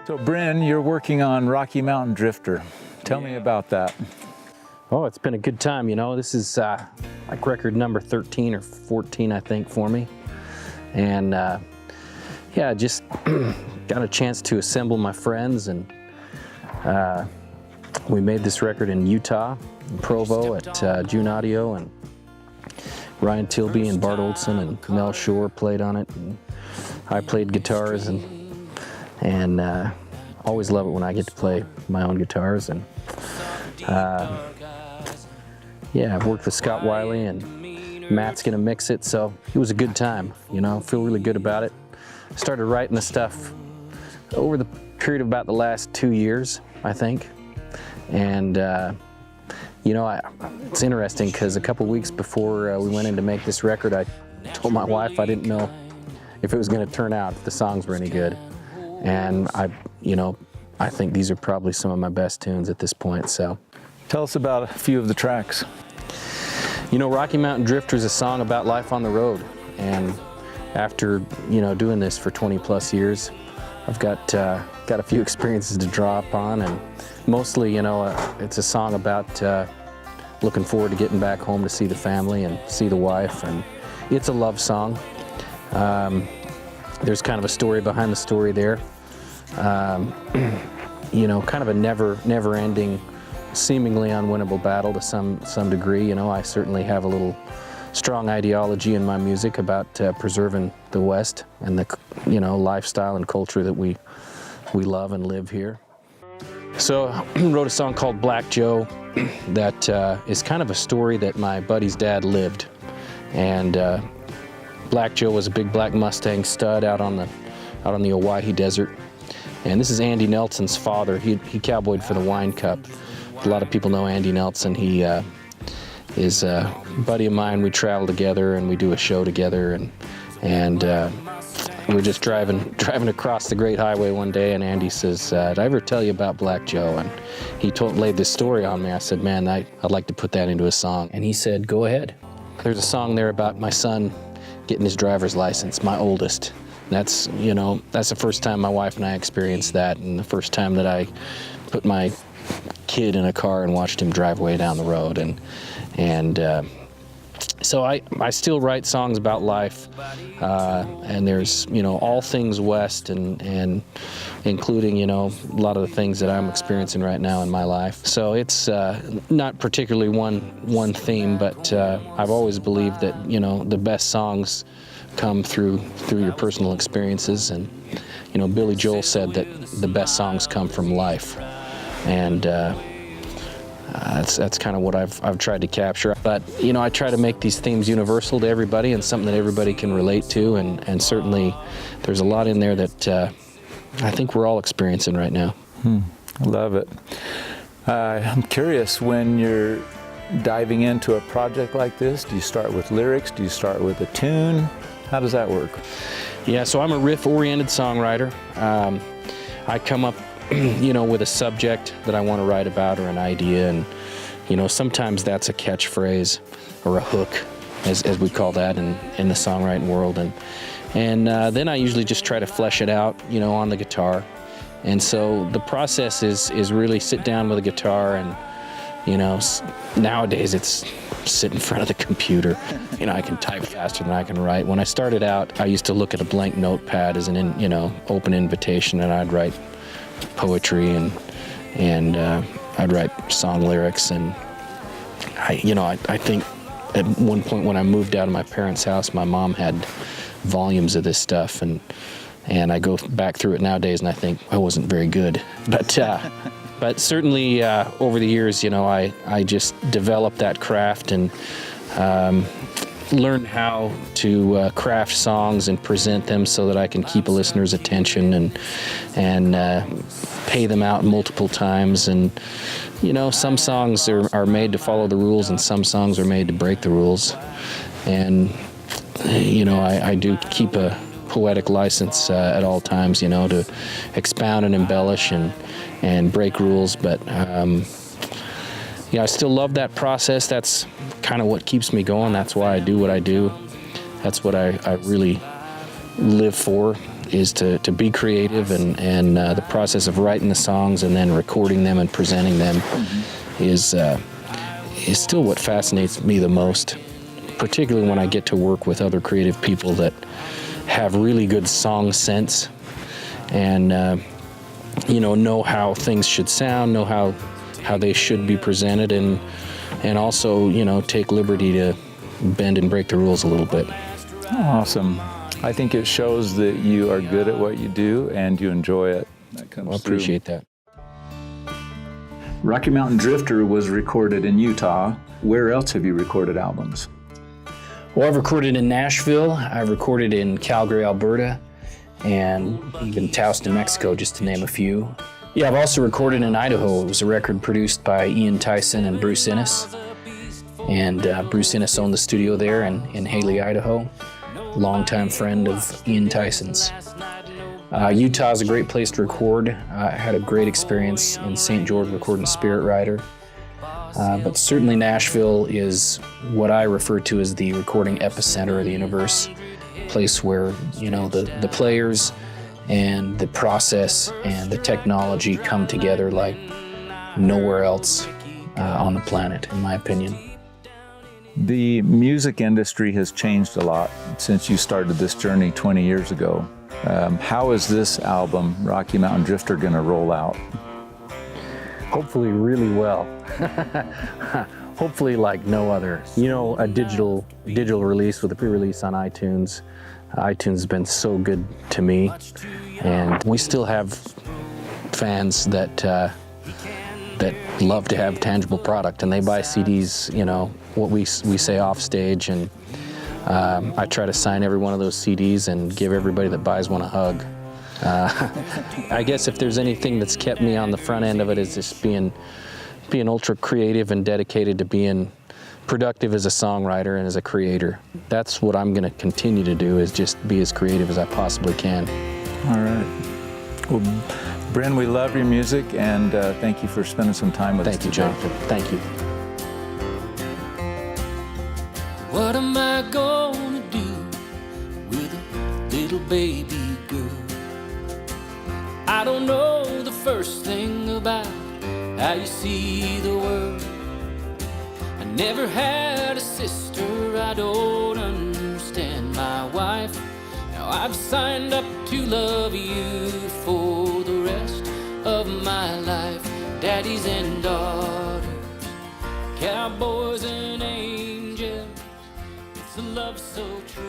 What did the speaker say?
So Bryn, you're working on Rocky Mountain Drifter. Tell me about that. Oh, it's been a good time, you know. This is like record number 13 or 14, I think, for me. And yeah, just got a chance to assemble my friends, and we made this record in Utah, in Provo at June Audio, and Ryan Tilby and Bart Olson and Mel Shore played on it. And I played guitars, and always love it when I get to play my own guitars. And yeah, I've worked with Scott Wiley, and Matt's gonna mix it, so it was a good time, you know. Feel really good about it. Started writing the stuff over the period of about the last 2 years, I think. And you know, it's interesting because a couple weeks before we went in to make this record, I told my wife I didn't know if it was gonna turn out, if the songs were any good. And you know, I think these are probably some of my best tunes at this point, so. Tell us about a few of the tracks. You know, Rocky Mountain Drifter is a song about life on the road. And after, you know, doing this for 20 plus years, I've got a few experiences to draw upon, and mostly, you know, it's a song about looking forward to getting back home to see the family and see the wife, and it's a love song. There's kind of a story behind the story there. You know, kind of a never-ending, seemingly unwinnable battle to some degree. You know, I certainly have a little strong ideology in my music about preserving the West and the, you know, lifestyle and culture that we love and live here. So I wrote a song called Black Joe that is kind of a story that my buddy's dad lived. And Black Joe was a big black Mustang stud out on the Owyhee Desert. And this is Andy Nelson's father. He cowboyed for the Wine Cup. A lot of people know Andy Nelson. He is a buddy of mine. We travel together and we do a show together, and we're just driving across the Great Highway one day, and Andy says, did I ever tell you about Black Joe? And he laid this story on me. I said, man, I'd like to put that into a song. And he said, go ahead. There's a song there about my son getting his driver's license, my oldest. That's, you know, that's the first time my wife and I experienced that, and the first time that I put my kid in a car and watched him drive way down the road. And so I still write songs about life, and there's, you know, all things West, and including, you know, a lot of the things that I'm experiencing right now in my life. So it's not particularly one theme, but I've always believed that, you know, the best songs come through your personal experiences. And, you know, Billy Joel said that the best songs come from life. And that's kind of what I've tried to capture. But, you know, I try to make these themes universal to everybody and something that everybody can relate to, and certainly there's a lot in there that I think we're all experiencing right now. I love it. I'm curious, when you're diving into a project like this, do you start with lyrics? Do you start with a tune? How does that work? Yeah, so I'm a riff-oriented songwriter. I come up, you know, with a subject that I want to write about, or an idea, and, you know, sometimes that's a catchphrase or a hook, as we call that in the songwriting world, and then I usually just try to flesh it out, you know, on the guitar. And so the process is really sit down with a guitar, and, you know, nowadays it's sit in front of the computer. You know, I can type faster than I can write. When I started out, I used to look at a blank notepad as an you know, open invitation, and I'd write poetry, and I'd write song lyrics. And I think at one point when I moved out of my parents' house, my mom had volumes of this stuff, and I go back through it nowadays and I think I wasn't very good. But certainly over the years, you know, I just developed that craft, and learned how to craft songs and present them so that I can keep a listener's attention, and pay them out multiple times. And, you know, some songs are made to follow the rules, and some songs are made to break the rules. And, you know, I do keep a poetic license at all times, you know, to expound and embellish and break rules. But I still love that process. That's kind of what keeps me going. That's why I do what I do. That's what I really live for. to be creative, and the process of writing the songs and then recording them and presenting them is still what fascinates me the most, particularly when I get to work with other creative people that have really good song sense and know how things should sound, know how they should be presented, and also take liberty to bend and break the rules a little bit. Awesome. I think it shows that you are good at what you do and you enjoy it. That comes I appreciate that. Rocky Mountain Drifter was recorded in Utah. Where else have you recorded albums? Well, I've recorded in Nashville, I've recorded in Calgary, Alberta, and even Taos, New Mexico, just to name a few. Yeah, I've also recorded in Idaho. It was a record produced by Ian Tyson and Bruce Innes. And Bruce Innes owned the studio there in Haley, Idaho. Longtime friend of Ian Tyson's. Utah is a great place to record. I had a great experience in St. George recording Spirit Rider. But certainly Nashville is what I refer to as the recording epicenter of the universe. A place where, the players and the process and the technology come together like nowhere else on the planet, in my opinion. The music industry has changed a lot since you started this journey 20 years ago. How is this album, Rocky Mountain Drifter, going to roll out? Hopefully really well. Hopefully like no other. A digital release with a pre-release on iTunes. iTunes has been so good to me, and we still have fans that love to have tangible product, and they buy CDs, what we say off stage, and I try to sign every one of those CDs and give everybody that buys one a hug. I guess if there's anything that's kept me on the front end of it, is just being ultra creative and dedicated to being productive as a songwriter and as a creator. That's what I'm going to continue to do, is just be as creative as I possibly can. All right. Well, Bryn, we love your music, and thank you for spending some time with us today. Thank you, Jonathan. Thank you. What am I gonna do with a little baby girl? I don't know the first thing about how you see the world. I never had a sister, I don't understand my wife. Now I've signed up to love you for the rest of my life. Daddies and daughters, cowboys and angels, it's a love so true.